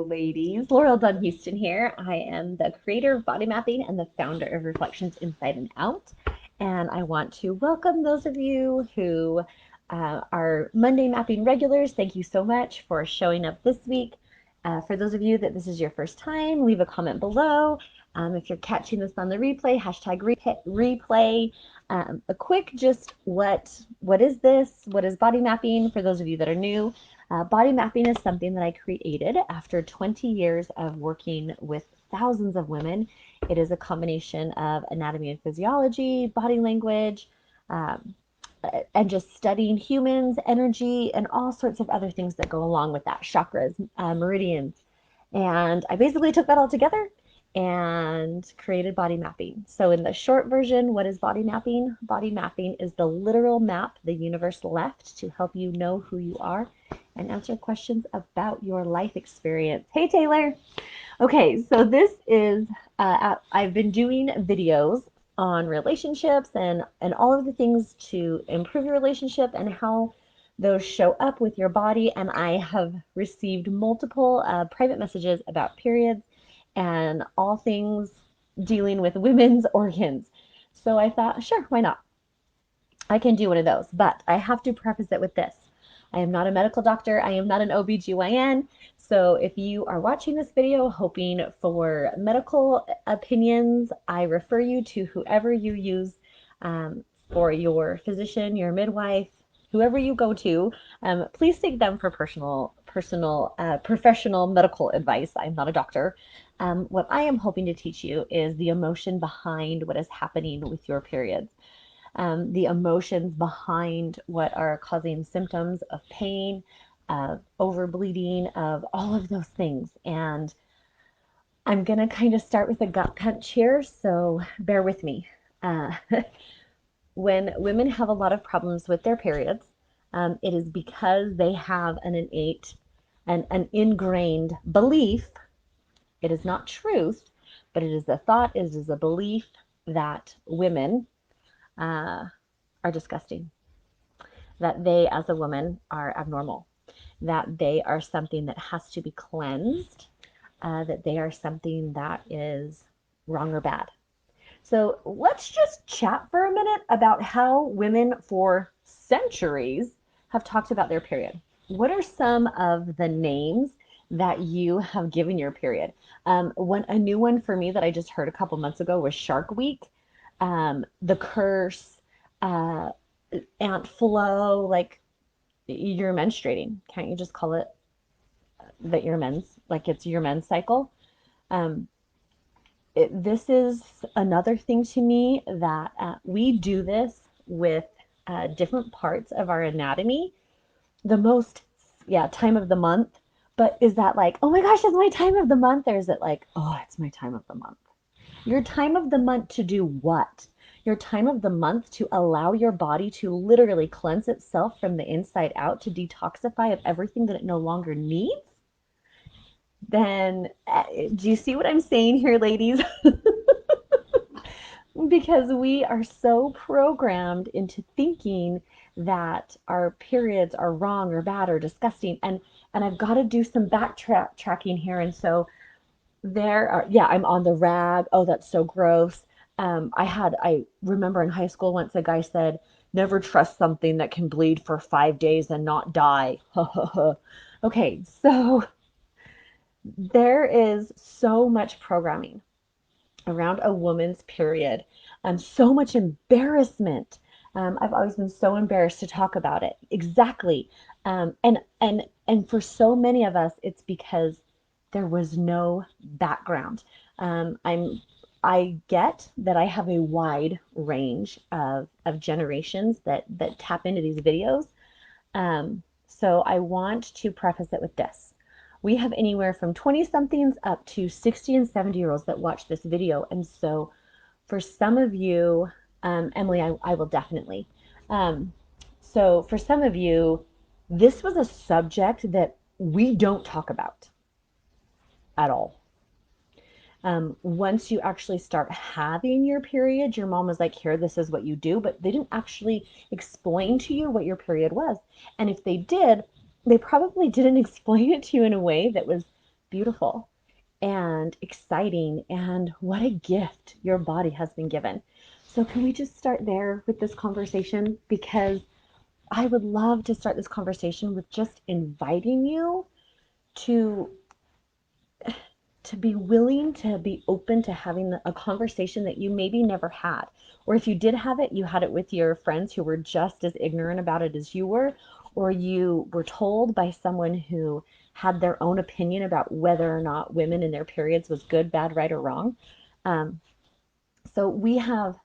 ladies. Laurel Houston here. I am the creator of body mapping and the founder of Reflections Inside and Out. And I want to welcome those of you who are Monday mapping regulars. Thank you so much for showing up this week. For those of you that this is your first time, leave a comment below. If you're catching this on the replay, hashtag replay. A quick just what is this? What is body mapping for those of you that are new? Body mapping is something that I created after 20 years of working with thousands of women. It is a combination of anatomy and physiology, body language, um, and just studying humans, energy, and all sorts of other things that go along with that, chakras, meridians. And I basically took that all together and created body mapping. So in the short version, what is body mapping? Body mapping is the literal map the universe left to help you know who you are and answer questions about your life experience. Hey, Taylor. Okay, so this is, I've been doing videos on relationships and all of the things to improve your relationship and how those show up with your body. And I have received multiple private messages about periods and all things dealing with women's organs. So I thought, sure, why not? I can do one of those, but I have to preface it with this. I am not a medical doctor. I am not an OBGYN. So if you are watching this video hoping for medical opinions, I refer you to whoever you use for your physician, your midwife, whoever you go to. Please take them for professional medical advice. I'm not a doctor. What I am hoping to teach you is the emotion behind what is happening with your periods, the emotions behind what are causing symptoms of pain, of overbleeding, of all of those things. And I'm going to kind of start with a gut punch here, so bear with me. Uh, when women have a lot of problems with their periods, it is because they have an innate and an ingrained belief. It is not truth, but it is a thought, it is a belief that women uh, are disgusting, that they as a woman are abnormal, that they are something that has to be cleansed, that they are something that is wrong or bad. So let's just chat for a minute about how women for centuries have talked about their period. What are some of the names that you have given your period? A new one for me that I just heard a couple months ago was Shark Week, the curse, uh, Aunt Flo, like you're menstruating. Can't you just call it that your men's, like it's your men's cycle? Um, this is another thing to me that we do this with different parts of our anatomy. The most, yeah, time of the month. But is that like, oh my gosh, it's my time of the month? Or is it like, oh, it's my time of the month? Your time of the month to do what? Your time of the month to allow your body to literally cleanse itself from the inside out, to detoxify of everything that it no longer needs? Then, do you see what I'm saying here, ladies? Because we are so programmed into thinking that our periods are wrong or bad or disgusting. And I've got to do some backtracking here. And so there are, yeah, I'm on the rag. Oh, that's so gross. I remember in high school once a guy said, never trust something that can bleed for 5 days and not die. Okay, so there is so much programming around a woman's period, so much embarrassment. I've always been so embarrassed to talk about it. Exactly. And for so many of us, it's because there was no background. I get that I have a wide range of generations that tap into these videos. So I want to preface it with this. We have anywhere from 20 somethings up to 60 and 70-year-olds that watch this video. And so for some of you, Emily, I will definitely. Um, so for some of you, this was a subject that we don't talk about at all. Once you actually start having your period, your mom was like, here, this is what you do, but they didn't actually explain to you what your period was. And if they did, they probably didn't explain it to you in a way that was beautiful and exciting, and what a gift your body has been given. So, can we just start there with this conversation? Because I would love to start this conversation with just inviting you to be willing to be open to having a conversation that you maybe never had. Or if you did have it, you had it with your friends who were just as ignorant about it as you were, or you were told by someone who had their own opinion about whether or not women in their periods was good, bad, right, or wrong. Um, so we have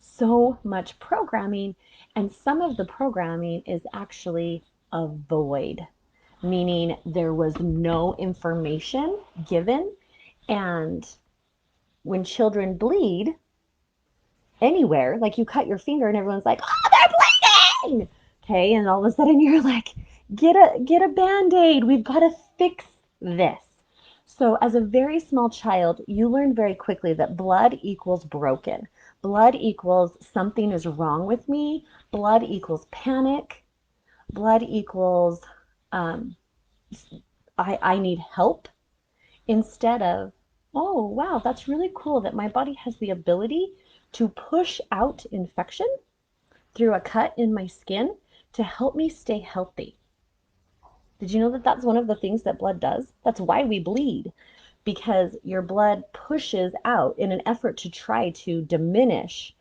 so much programming, and some of the programming is actually a void, meaning there was no information given. And when children bleed anywhere, like you cut your finger and everyone's like, "Oh, they're bleeding!" Okay, and all of a sudden you're like, "Get a band-aid. We've got to fix this." So as a very small child, you learn very quickly that blood equals broken. Blood equals something is wrong with me. Blood equals panic. Blood equals um, I need help, instead of, oh, wow, that's really cool that my body has the ability to push out infection through a cut in my skin to help me stay healthy. Did you know that that's one of the things that blood does? That's why we bleed, because your blood pushes out in an effort to try to diminish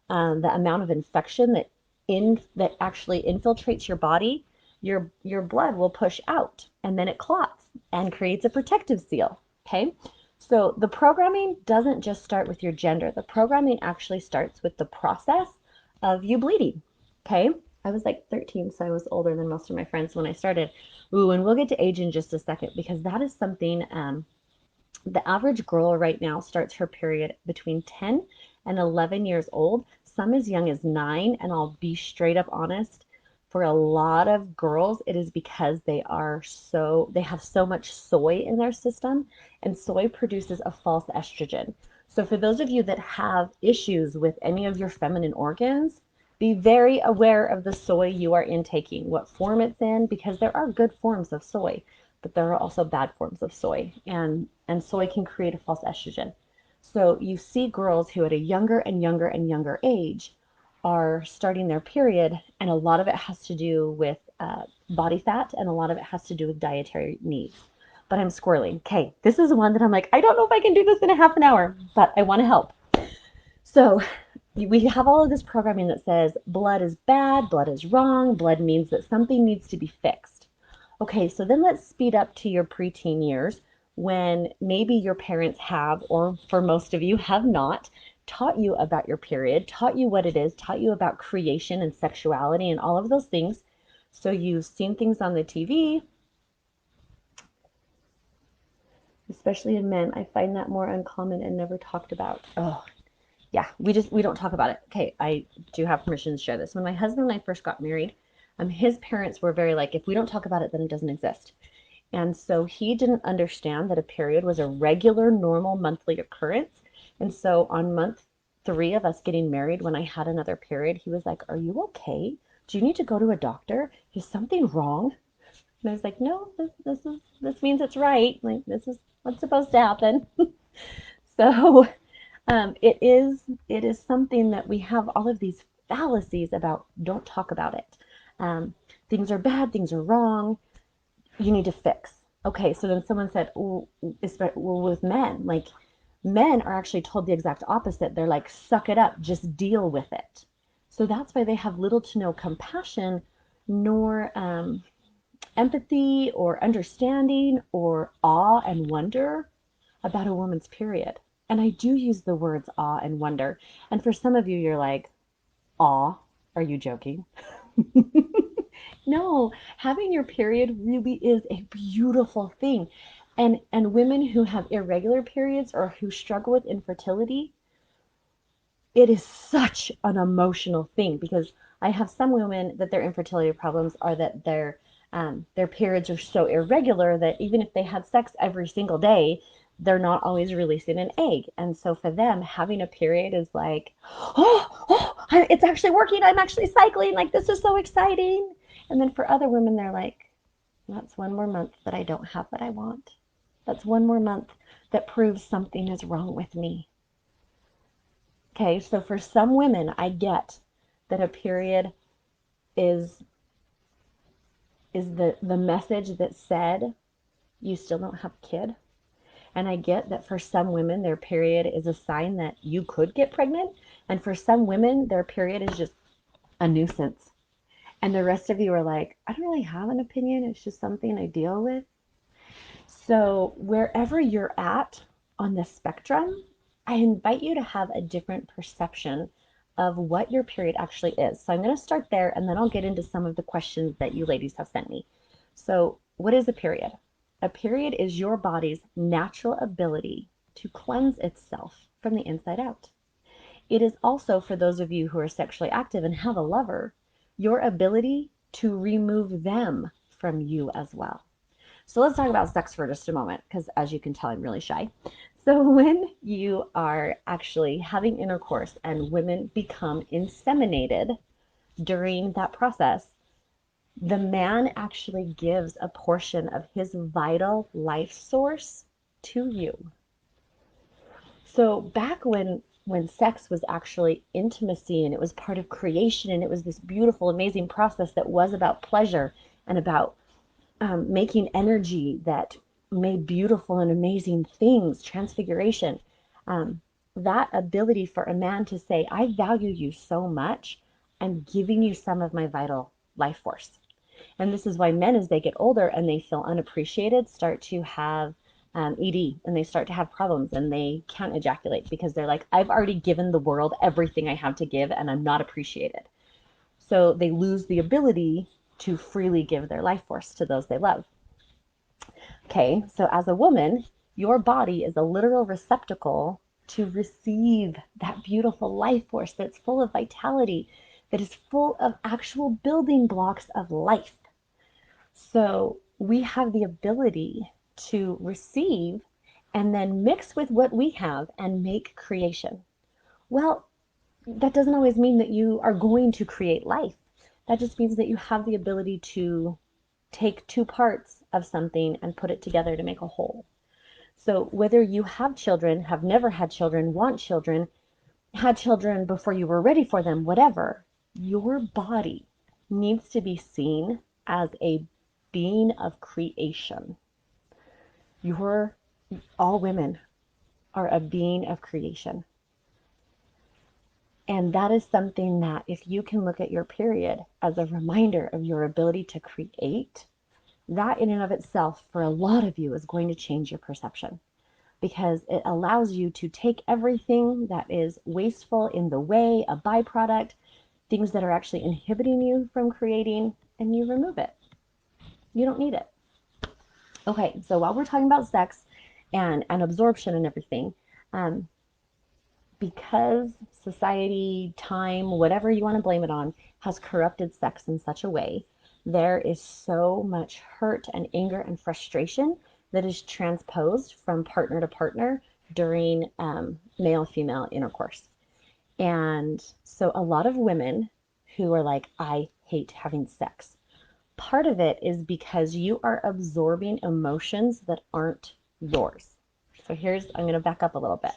the amount of infection that actually infiltrates your body. Your blood will push out, and then it clots and creates a protective seal. Okay, so the programming doesn't just start with your gender. The programming actually starts with the process of you bleeding. Okay, I was like 13, so I was older than most of my friends when I started. Ooh, and we'll get to age in just a second, because that is something. The average girl right now starts her period between 10 and 11 years old, some as young as 9. And I'll be straight up honest, for a lot of girls, it is because they have so much soy in their system, and soy produces a false estrogen. So for those of you that have issues with any of your feminine organs, be very aware of the soy you are intaking, what form it's in, because there are good forms of soy, but there are also bad forms of soy, and soy can create a false estrogen. So you see girls who at a younger and younger and younger age are starting their period, and a lot of it has to do with body fat, and a lot of it has to do with dietary needs. But I'm squirreling. Okay, this is one that I'm like, I don't know if I can do this in a half an hour, but I want to help. So we have all of this programming that says blood is bad, blood is wrong, blood means that something needs to be fixed. Okay, so then let's speed up to your preteen years, when maybe your parents have, or for most of you have not, taught you about your period, taught you what it is, taught you about creation and sexuality and all of those things. So you've seen things on the TV, especially in men. I find that more uncommon and never talked about. Oh, yeah, we don't talk about it. Okay, I do have permission to share this. When my husband and I first got married, his parents were very like, if we don't talk about it, then it doesn't exist. And so he didn't understand that a period was a regular, normal monthly occurrence. And so on month 3 of us getting married, when I had another period, he was like, "Are you okay? Do you need to go to a doctor? Is something wrong?" And I was like, "No, this means it's right. Like, this is what's supposed to happen." So it is something that we have all of these fallacies about. Don't talk about it. Um, Things are bad, things are wrong, you need to fix. Okay, so then someone said, well, with men, like, men are actually told the exact opposite. They're like, suck it up, just deal with it. So that's why they have little to no compassion, nor empathy or understanding or awe and wonder about a woman's period. And I do use the words awe and wonder. And for some of you, you're like, awe? Are you joking? No, having your period really is a beautiful thing. And women who have irregular periods or who struggle with infertility, it is such an emotional thing, because I have some women that their infertility problems are that their periods are so irregular that even if they had sex every single day, they're not always releasing an egg. And so for them, having a period is like, it's actually working. I'm actually cycling. Like, this is so exciting. And then for other women, they're like, that's one more month that I don't have what I want. That's one more month that proves something is wrong with me. Okay, so for some women, I get that a period is the message that said you still don't have a kid. And I get that for some women, their period is a sign that you could get pregnant. And for some women, their period is just a nuisance. And the rest of you are like, I don't really have an opinion. It's just something I deal with. So wherever you're at on the spectrum, I invite you to have a different perception of what your period actually is. So I'm going to start there and then I'll get into some of the questions that you ladies have sent me. So what is a period? A period is your body's natural ability to cleanse itself from the inside out. It is also, for those of you who are sexually active and have a lover, your ability to remove them from you as well. So let's talk about sex for just a moment, because as you can tell, I'm really shy. So when you are actually having intercourse and women become inseminated during that process, the man actually gives a portion of his vital life source to you. So back when sex was actually intimacy and it was part of creation and it was this beautiful, amazing process that was about pleasure and about making energy that made beautiful and amazing things, transfiguration. That ability for a man to say, I value you so much, I'm giving you some of my vital life force. And this is why men, as they get older and they feel unappreciated, start to have ED and they start to have problems and they can't ejaculate because they're like, I've already given the world everything I have to give and I'm not appreciated. So they lose the ability to freely give their life force to those they love. Okay, so as a woman, your body is a literal receptacle to receive that beautiful life force that's full of vitality, that is full of actual building blocks of life. So we have the ability to receive and then mix with what we have and make creation. Well, that doesn't always mean that you are going to create life. That just means that you have the ability to take two parts of something and put it together to make a whole. So whether you have children, have never had children, want children, had children before you were ready for them, whatever, your body needs to be seen as a being of creation. You're, all women are a being of creation. And that is something that if you can look at your period as a reminder of your ability to create, that in and of itself, for a lot of you, is going to change your perception because it allows you to take everything that is wasteful in the way, a byproduct, things that are actually inhibiting you from creating, and you remove it. You don't need it. Okay, so while we're talking about sex and absorption and everything, um, because society, time, whatever you want to blame it on, has corrupted sex in such a way, there is so much hurt and anger and frustration that is transposed from partner to partner during male-female intercourse. And so a lot of women who are like, I hate having sex, part of it is because you are absorbing emotions that aren't yours. So I'm going to back up a little bit.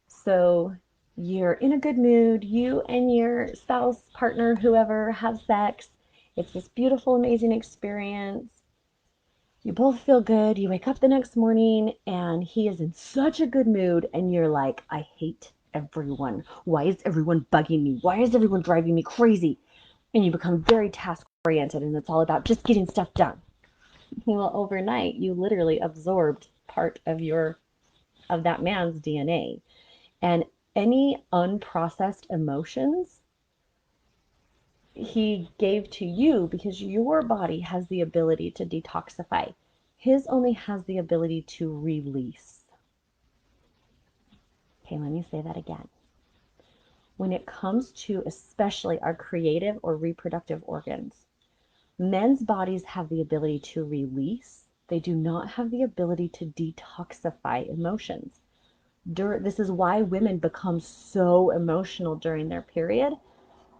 So you're in a good mood, you and your spouse, partner, whoever have sex. It's this beautiful, amazing experience. You both feel good. You wake up the next morning and he is in such a good mood, and you're like, I hate everyone. Why is everyone bugging me? Why is everyone driving me crazy? And you become very task oriented and it's all about just getting stuff done. Well, overnight, you literally absorbed part of that man's DNA. And any unprocessed emotions he gave to you because your body has the ability to detoxify. His only has the ability to release. Okay, let me say that again. When it comes to especially our creative or reproductive organs, men's bodies have the ability to release. They do not have the ability to detoxify emotions. This is why women become so emotional during their period,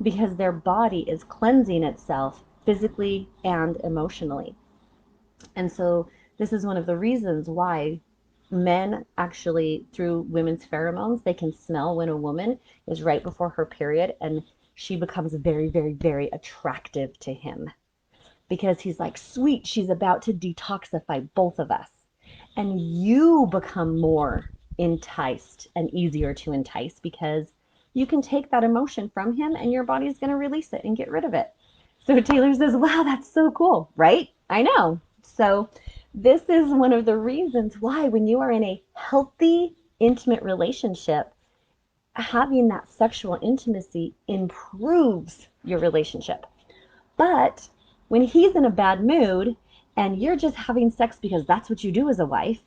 because their body is cleansing itself physically and emotionally. And so This is one of the reasons why men actually, through women's pheromones, they can smell when a woman is right before her period and she becomes very, very, very attractive to him because he's like, sweet, she's about to detoxify both of us. And you become more enticed and easier to entice because you can take that emotion from him and your body's going to release it and get rid of it. So Taylor says, wow, that's so cool, right? I know. So this is one of the reasons why when you are in a healthy, intimate relationship, having that sexual intimacy improves your relationship. But when he's in a bad mood and you're just having sex because that's what you do as a wife,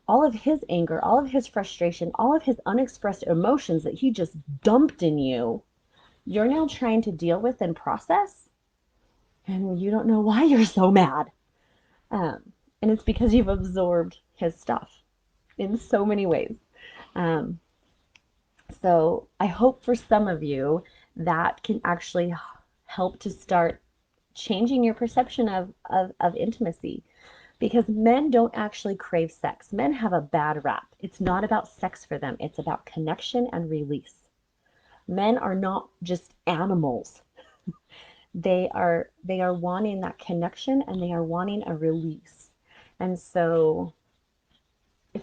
all of his anger, all of his frustration, all of his unexpressed emotions that he just dumped in you, you're now trying to deal with and process, and you don't know why you're so mad. And it's because you've absorbed his stuff in so many ways. Um, so I hope for some of you that can actually help to start changing your perception of intimacy because men don't actually crave sex. Men have a bad rap. It's not about sex for them, it's about connection and release. Men are not just animals. They are wanting that connection and they are wanting a release. And so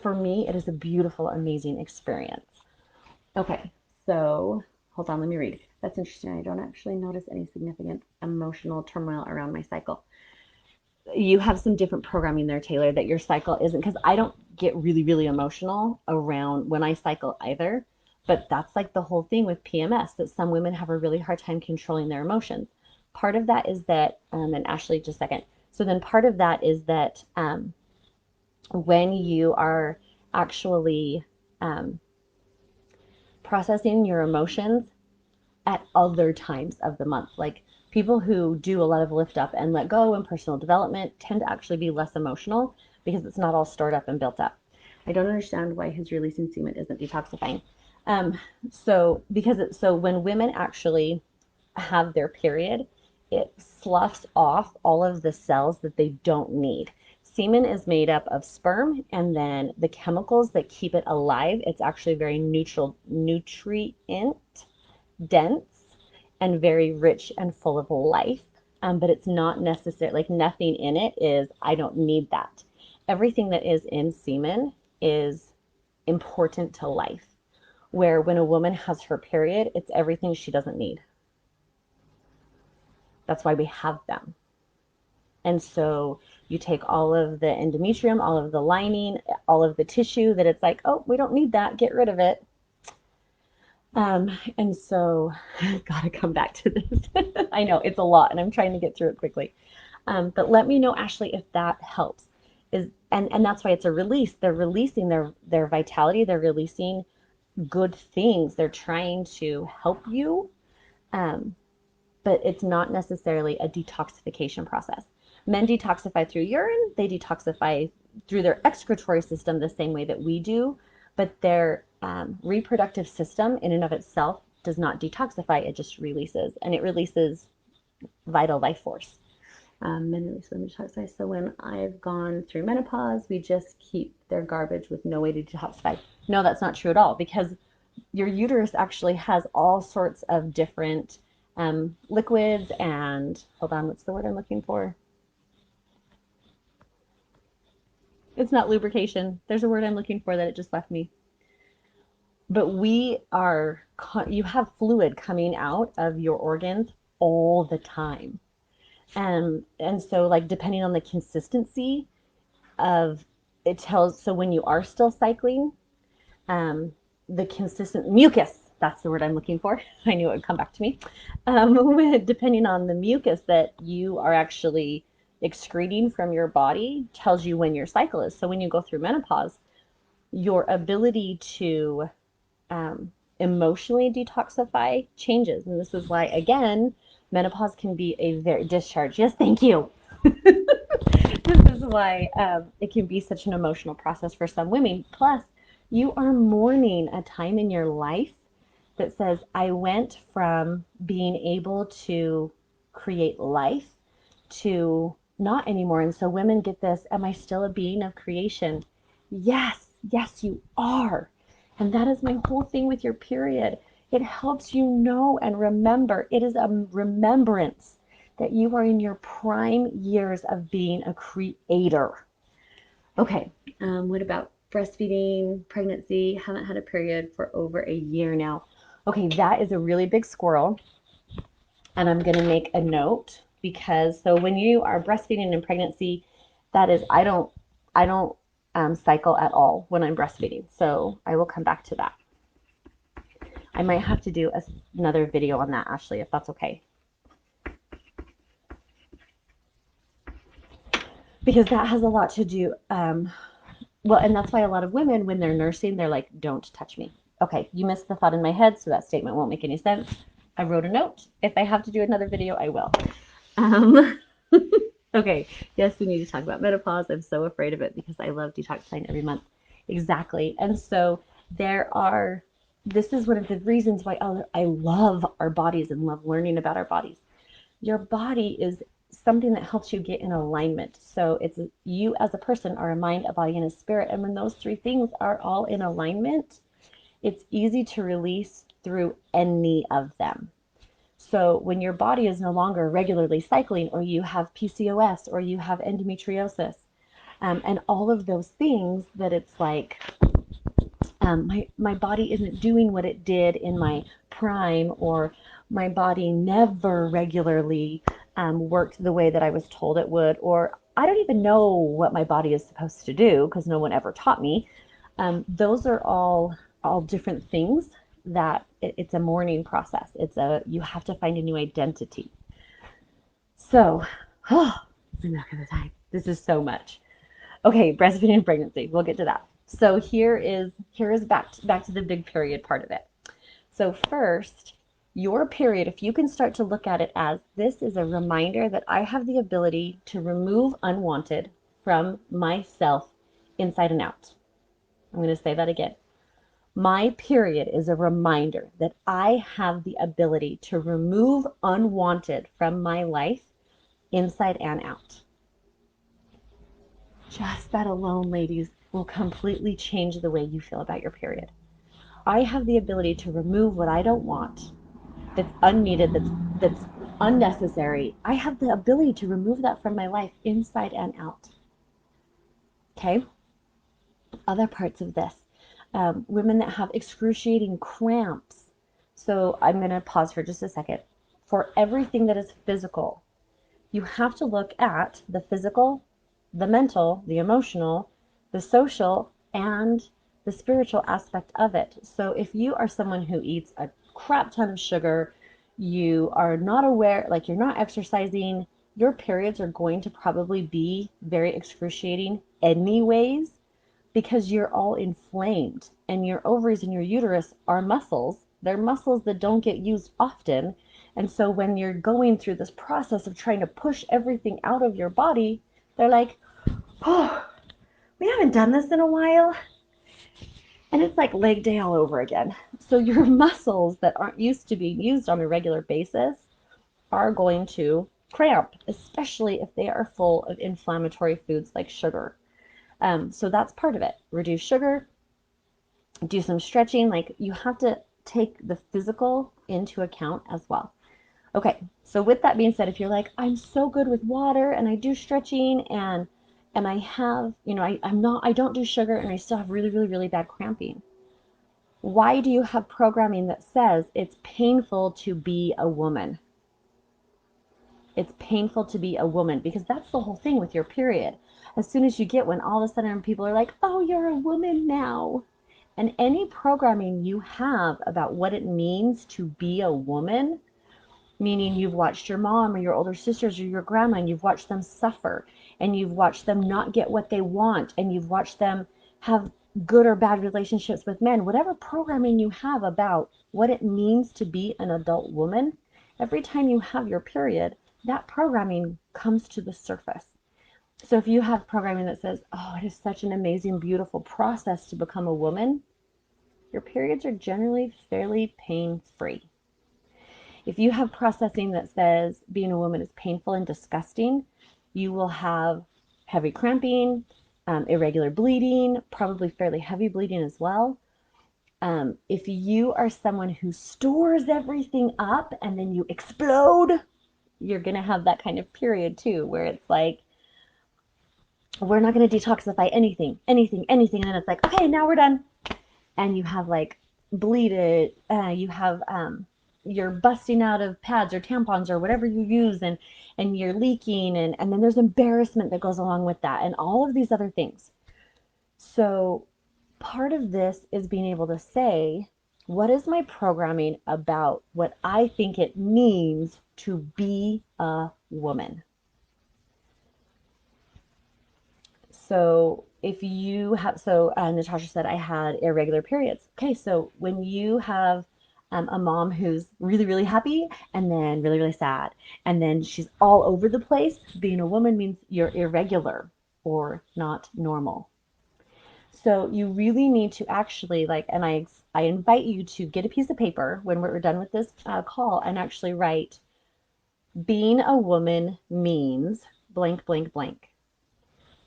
for me, it is a beautiful, amazing experience. Okay, so hold on, let me read. That's interesting. I don't actually notice any significant emotional turmoil around my cycle. You have some different programming there, Taylor, that your cycle isn't, because I don't get really, really emotional around when I cycle either. But that's like the whole thing with PMS, that some women have a really hard time controlling their emotions. Part of that is that, and Ashley, just a second. So then part of that is that when you are actually um, processing your emotions at other times of the month. Like people who do a lot of lift up and let go and personal development tend to actually be less emotional because it's not all stored up and built up. I don't understand why his releasing semen isn't detoxifying. So when women actually have their period, it sloughs off all of the cells that they don't need. Semen is made up of sperm and then the chemicals that keep it alive. It's actually very nutrient dense and very rich and full of life. But it's not necessary, like nothing in it is, I don't need that. Everything that is in semen is important to life. Where when a woman has her period, it's everything she doesn't need. That's why we have them. And so you take all of the endometrium, all of the lining, all of the tissue that it's like, oh, we don't need that, get rid of it. And so, gotta come back to this. I know it's a lot, and I'm trying to get through it quickly. But let me know, Ashley, if that helps. And that's why it's a release. They're releasing their vitality. They're releasing good things. They're trying to help you, but it's not necessarily a detoxification process. Men detoxify through urine. They detoxify through their excretory system the same way that we do, but their reproductive system in and of itself does not detoxify. It just releases, and it releases vital life force. Men release when detoxify. So when I've gone through menopause, we just keep their garbage with no way to detoxify. No, that's not true at all, because your uterus actually has all sorts of different liquids and, hold on, what's the word I'm looking for? It's not lubrication. There's a word I'm looking for that it just left me. But you have fluid coming out of your organs all the time. And so like depending on the consistency of it tells, so when you are still cycling, um, the consistent mucus, that's the word I'm looking for. I knew it would come back to me. Depending on the mucus that you are actually excreting from your body tells you when your cycle is. So when you go through menopause, your ability to emotionally detoxify changes. And this is why, again, menopause can be a very discharge. Yes, thank you. This is why it can be such an emotional process for some women. Plus, you are mourning a time in your life that says, I went from being able to create life to not anymore. And so women get this, am I still a being of creation? Yes, yes, you are. And that is my whole thing with your period. It helps you know and remember. It is a remembrance that you are in your prime years of being a creator. Okay, what about breastfeeding, pregnancy? Haven't had a period for over a year now. Okay, that is a really big squirrel. And I'm going to make a note because so when you are breastfeeding in pregnancy, that is, I don't cycle at all when I'm breastfeeding. So I will come back to that. I might have to do another video on that, Ashley, if that's okay. Because that has a lot to do, well, and that's why a lot of women, when they're nursing, they're like, don't touch me. Okay, you missed the thought in my head, so that statement won't make any sense. I wrote a note. If I have to do another video, I will. Okay, yes, we need to talk about menopause. I'm so afraid of it because I love detoxifying every month. Exactly. And so this is one of the reasons why I love our bodies and love learning about our bodies. Your body is something that helps you get in alignment. So it's you as a person are a mind, a body, and a spirit. And when those three things are all in alignment, it's easy to release through any of them. So when your body is no longer regularly cycling, or you have PCOS, or you have endometriosis, and all of those things that it's like, my body isn't doing what it did in my prime, or my body never regularly worked the way that I was told it would, or I don't even know what my body is supposed to do because no one ever taught me. Those are all different things that it's a mourning process. You have to find a new identity. So, oh, I'm not gonna die. This is so much. Okay, breastfeeding and pregnancy. We'll get to that. So here is back to the big period part of it. So first, your period, if you can start to look at it as this is a reminder that I have the ability to remove unwanted from myself inside and out. I'm going to say that again. My period is a reminder that I have the ability to remove unwanted from my life inside and out. Just that alone, ladies, will completely change the way you feel about your period. I have the ability to remove what I don't want, that's unneeded, that's unnecessary. I have the ability to remove that from my life inside and out. Okay? Other parts of this. Women that have excruciating cramps. So I'm going to pause for just a second. For everything that is physical, you have to look at the physical, the mental, the emotional, the social, and the spiritual aspect of it. So if you are someone who eats a crap ton of sugar, you are not aware, like you're not exercising, your periods are going to probably be very excruciating anyways, because you're all inflamed, and your ovaries and your uterus are muscles. They're muscles that don't get used often. And so when you're going through this process of trying to push everything out of your body, they're like, oh, we haven't done this in a while. And it's like leg day all over again. So your muscles that aren't used to being used on a regular basis are going to cramp, especially if they are full of inflammatory foods like sugar. So that's part of it. Reduce sugar, do some stretching. Like you have to take the physical into account as well. Okay, so with that being said, if you're like, I'm so good with water and I do stretching and I have, I don't do sugar and I still have really, really, really bad cramping. Why do you have programming that says it's painful to be a woman? It's painful to be a woman because that's the whole thing with your period. As soon as you get one, all of a sudden people are like, oh, you're a woman now. And any programming you have about what it means to be a woman, meaning you've watched your mom or your older sisters or your grandma and you've watched them suffer and you've watched them not get what they want and you've watched them have good or bad relationships with men, whatever programming you have about what it means to be an adult woman, every time you have your period, that programming comes to the surface. So if you have programming that says, oh, it is such an amazing, beautiful process to become a woman, your periods are generally fairly pain-free. If you have processing that says being a woman is painful and disgusting, you will have heavy cramping, irregular bleeding, probably fairly heavy bleeding as well. If you are someone who stores everything up and then you explode, you're going to have that kind of period too, where it's like, we're not going to detoxify anything, anything, anything. And then it's like, okay, now we're done. And you have like bleeded, you're busting out of pads or tampons or whatever you use, and you're leaking, and then there's embarrassment that goes along with that and all of these other things. So part of this is being able to say, what is my programming about what I think it means to be a woman? So if you have, Natasha said I had irregular periods. Okay, so when you have a mom who's really, really happy and then really, really sad, and then she's all over the place, being a woman means you're irregular or not normal. So you really need to actually like, and I invite you to get a piece of paper when we're done with this call and actually write, being a woman means blank, blank, blank.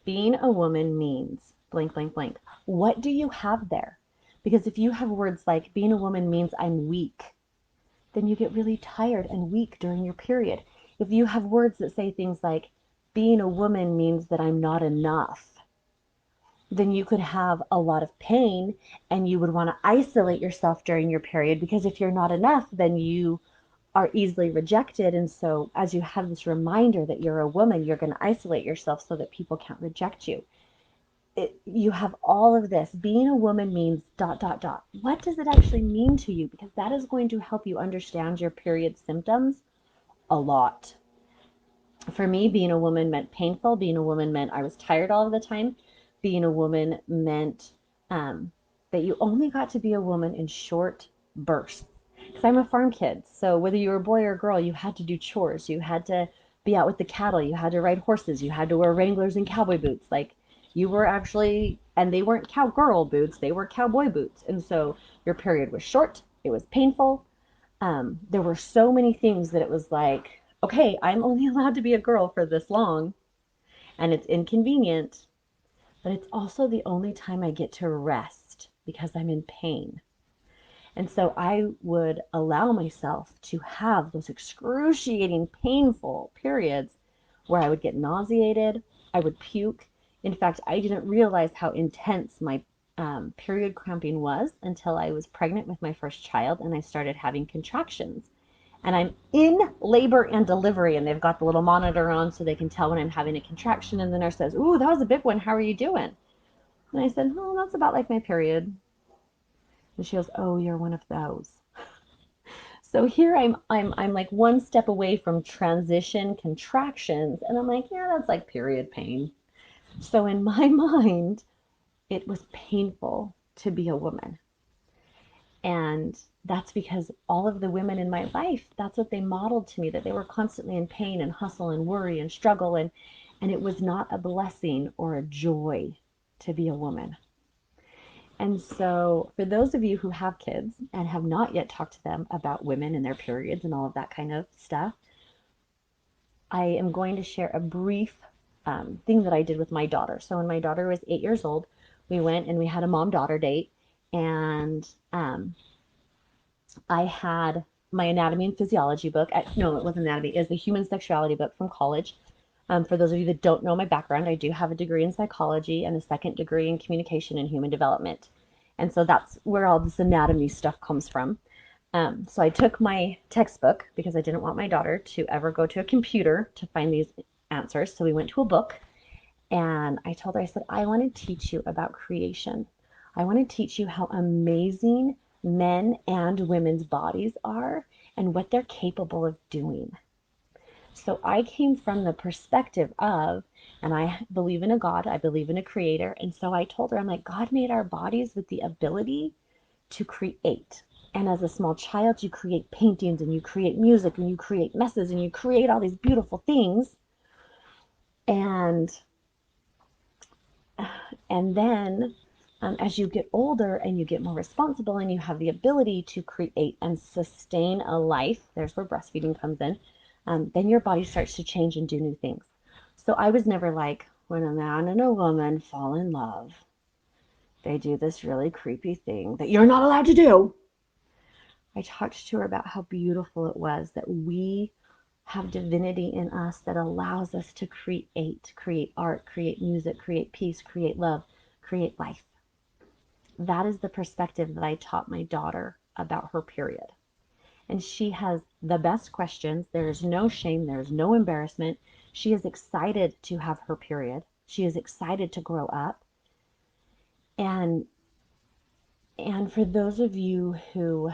Being a woman means blank, blank, blank. What do you have there? Because if you have words like being a woman means I'm weak, then you get really tired and weak during your period. If you have words that say things like being a woman means that I'm not enough, then you could have a lot of pain and you would want to isolate yourself during your period, because if you're not enough, then you are easily rejected. And so as you have this reminder that you're a woman, you're going to isolate yourself so that people can't reject you. You have all of this. Being a woman means dot, dot, dot. What does it actually mean to you? Because that is going to help you understand your period symptoms a lot. For me, being a woman meant painful. Being a woman meant I was tired all of the time. Being a woman meant that you only got to be a woman in short bursts. Because I'm a farm kid, so whether you were a boy or a girl, you had to do chores. You had to be out with the cattle. You had to ride horses. You had to wear Wranglers and cowboy boots. Like, you were actually, and they weren't cowgirl boots, they were cowboy boots. And so your period was short. It was painful. There were so many things that it was like, okay, I'm only allowed to be a girl for this long, and it's inconvenient, but it's also the only time I get to rest because I'm in pain. And so I would allow myself to have those excruciating, painful periods where I would get nauseated, I would puke. In fact, I didn't realize how intense my period cramping was until I was pregnant with my first child and I started having contractions. And I'm in labor and delivery, and they've got the little monitor on so they can tell when I'm having a contraction. And the nurse says, "Ooh, that was a big one. How are you doing?" And I said, "Oh, that's about like my period." And she goes, "Oh, you're one of those." So here I'm like one step away from transition contractions, and I'm like, yeah, that's like period pain. So in my mind, it was painful to be a woman. And that's because all of the women in my life, that's what they modeled to me, that they were constantly in pain and hustle and worry and struggle, and it was not a blessing or a joy to be a woman. And so for those of you who have kids and have not yet talked to them about women and their periods and all of that kind of stuff, I am going to share a brief thing that I did with my daughter. So when my daughter was 8 years old, we went and we had a mom-daughter date, and I had my anatomy and physiology book. No, it wasn't anatomy. It was the human sexuality book from college. For those of you that don't know my background, I do have a degree in psychology and a second degree in communication and human development. And so that's where all this anatomy stuff comes from. So I took my textbook because I didn't want my daughter to ever go to a computer to find these answers. So we went to a book, and I told her, I said, I want to teach you about creation. I want to teach you how amazing men and women's bodies are and what they're capable of doing. So I came from the perspective of, and I believe in a God, I believe in a creator. And so I told her, I'm like, God made our bodies with the ability to create. And as a small child, you create paintings and you create music and you create messes and you create all these beautiful things. And then as you get older and you get more responsible and you have the ability to create and sustain a life, there's where breastfeeding comes in, then your body starts to change and do new things. So I was never like, when a man and a woman fall in love, they do this really creepy thing that you're not allowed to do. I talked to her about how beautiful it was that we have divinity in us that allows us to create art, create music, create peace, create love, create life. That is the perspective that I taught my daughter about her period. And she has the best questions. There is no shame, there is no embarrassment. She is excited to have her period. She is excited to grow up. And for those of you who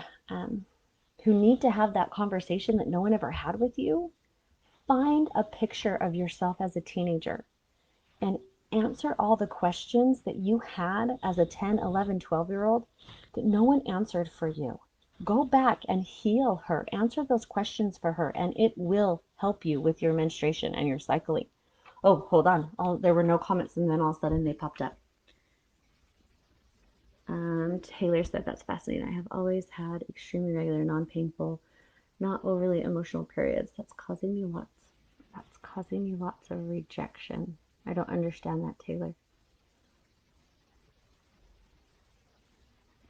need to have that conversation that no one ever had with you, find a picture of yourself as a teenager and answer all the questions that you had as a 10, 11, 12-year-old that no one answered for you. Go back and heal her. Answer those questions for her, and it will help you with your menstruation and your cycling. Oh, hold on. There were no comments, and then all of a sudden they popped up. Taylor said, that's fascinating. I have always had extremely regular, non-painful, not overly emotional periods. That's causing me lots of rejection. I don't understand that, Taylor.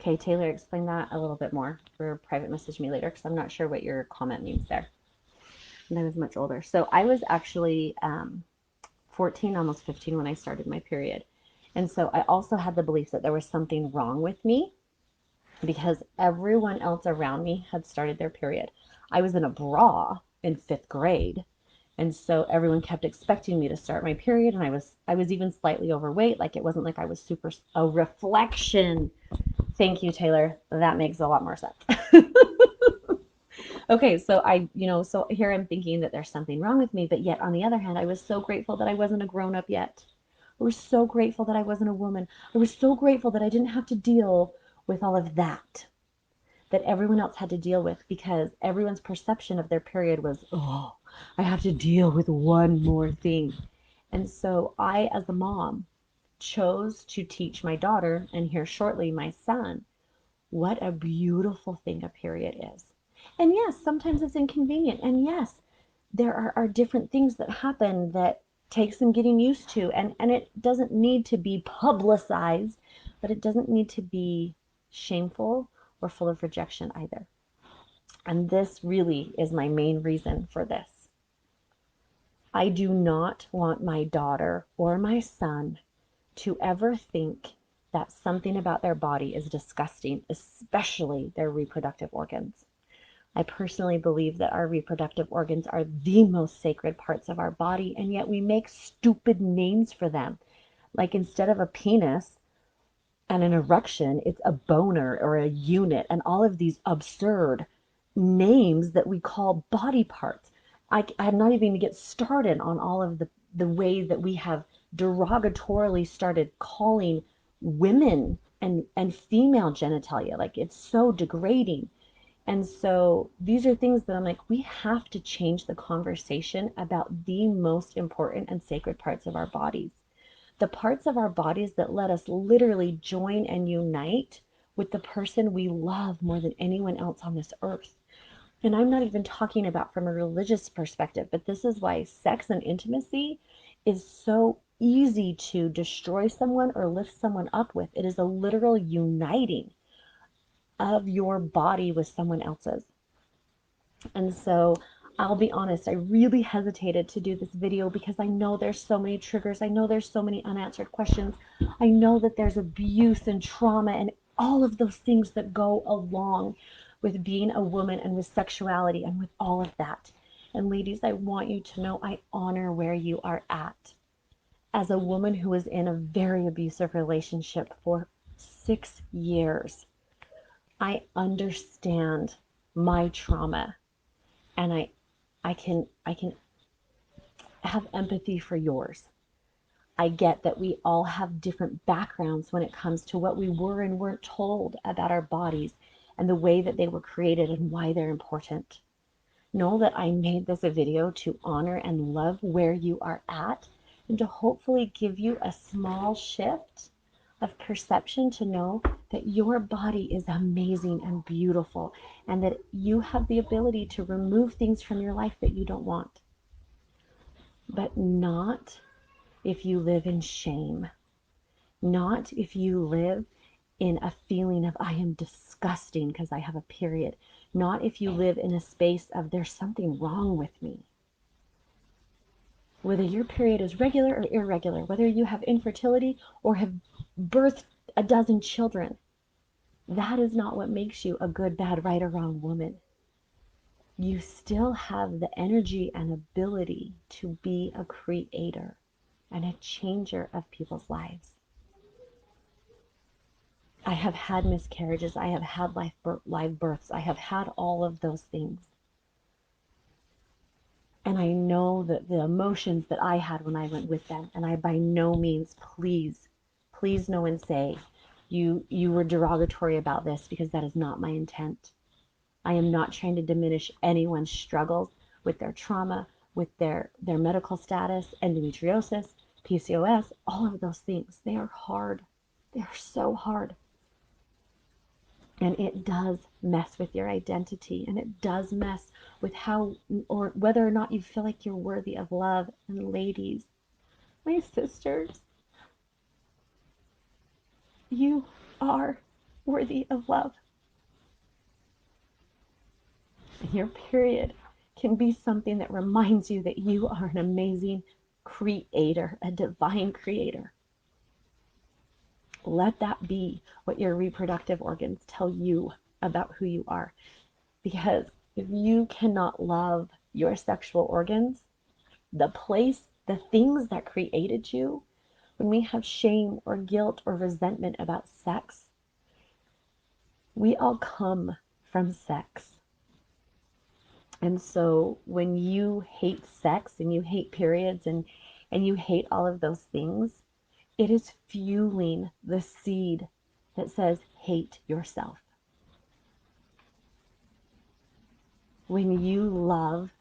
Okay, Taylor, explain that a little bit more, or private message me later, because I'm not sure what your comment means there. And I was much older. So I was actually 14, almost 15 when I started my period. And so I also had the belief that there was something wrong with me because everyone else around me had started their period. I was in a bra in 5th grade. And so everyone kept expecting me to start my period, and I was even slightly overweight. Like, it wasn't like I was super a reflection. Thank you, Taylor. That makes a lot more sense. Okay, so so here I'm thinking that there's something wrong with me, but yet on the other hand, I was so grateful that I wasn't a grown up yet. I was so grateful that I wasn't a woman. I was so grateful that I didn't have to deal with all of that everyone else had to deal with, because everyone's perception of their period was, oh, I have to deal with one more thing. And so I, as a mom, chose to teach my daughter, and here shortly my son, what a beautiful thing a period is. And yes, sometimes it's inconvenient. And yes, there are different things that happen that take some getting used to. And it doesn't need to be publicized, but it doesn't need to be shameful or full of rejection either. And this really is my main reason for this. I do not want my daughter or my son to ever think that something about their body is disgusting, especially their reproductive organs. I personally believe that our reproductive organs are the most sacred parts of our body, and yet we make stupid names for them. Like, instead of a penis and an erection, it's a boner or a unit, and all of these absurd names that we call body parts. I'm not even going to get started on all of the ways that we have derogatorily started calling women and female genitalia. Like, it's so degrading. And so these are things that I'm like, we have to change the conversation about the most important and sacred parts of our bodies. The parts of our bodies that let us literally join and unite with the person we love more than anyone else on this earth. And I'm not even talking about from a religious perspective, but this is why sex and intimacy is so easy to destroy someone or lift someone up with. It is a literal uniting of your body with someone else's. And so I'll be honest, I really hesitated to do this video because I know there's so many triggers. I know there's so many unanswered questions. I know that there's abuse and trauma and all of those things that go along with being a woman and with sexuality and with all of that. And ladies, I want you to know I honor where you are at. As a woman who was in a very abusive relationship for 6 years, I understand my trauma, and I can have empathy for yours. I get that we all have different backgrounds when it comes to what we were and weren't told about our bodies and the way that they were created and why they're important. Know that I made this a video to honor and love where you are at, and to hopefully give you a small shift of perception to know that your body is amazing and beautiful, and that you have the ability to remove things from your life that you don't want. but not if you live in shame, not if you live in a feeling of I am disgusting because I have a period, not if you live in a space of there's something wrong with me. Whether your period is regular or irregular, whether you have infertility or have birthed a dozen children, that is not what makes you a good, bad, right, or wrong woman. You still have the energy and ability to be a creator and a changer of people's lives. I have had miscarriages. I have had live births. I have had all of those things. And I know that the emotions that I had when I went with them, and I by no means, please no one say you were derogatory about this, because that is not my intent. I am not trying to diminish anyone's struggles with their trauma, with their medical status, endometriosis, PCOS, all of those things. They are hard. They are so hard. And it does mess with your identity, and it does mess with how or whether or not you feel like you're worthy of love. And ladies, my sisters, you are worthy of love. Your period can be something that reminds you that you are an amazing creator, a divine creator. Let that be what your reproductive organs tell you about who you are. Because if you cannot love your sexual organs, the place, the things that created you, when we have shame or guilt or resentment about sex, we all come from sex. And so when you hate sex and you hate periods and you hate all of those things, it is fueling the seed that says hate yourself. When you love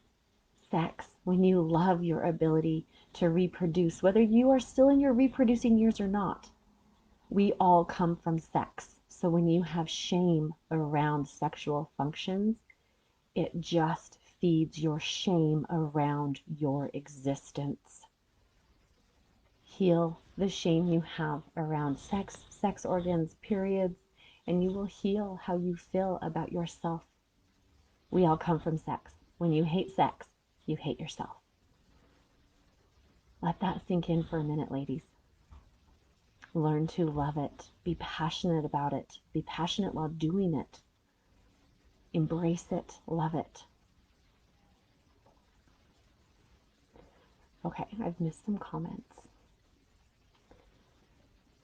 sex, when you love your ability to reproduce, whether you are still in your reproducing years or not, we all come from sex. So when you have shame around sexual functions, it just feeds your shame around your existence. Heal the shame you have around sex, sex organs, periods, and you will heal how you feel about yourself. We all come from sex. When you hate sex, you hate yourself. Let that sink in for a minute, ladies. Learn to love it. Be passionate about it. Be passionate while doing it. Embrace it. Love it. Okay, I've missed some comments.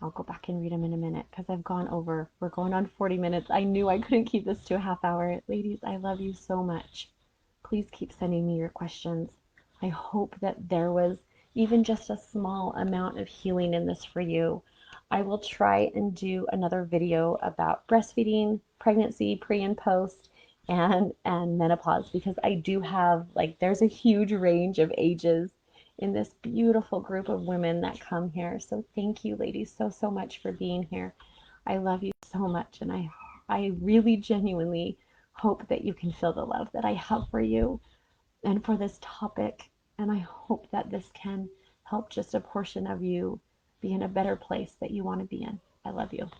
I'll go back and read them in a minute because I've gone over. We're going on 40 minutes. I knew I couldn't keep this to a half hour. Ladies, I love you so much. Please keep sending me your questions. I hope that there was even just a small amount of healing in this for you. I will try and do another video about breastfeeding, pregnancy, pre and post, and menopause, because I do have, like, there's a huge range of ages in this beautiful group of women that come here. So thank you, ladies, so much for being here. I love you so much, and I really genuinely hope that you can feel the love that I have for you and for this topic. And I hope that this can help just a portion of you be in a better place that you want to be in. I love you.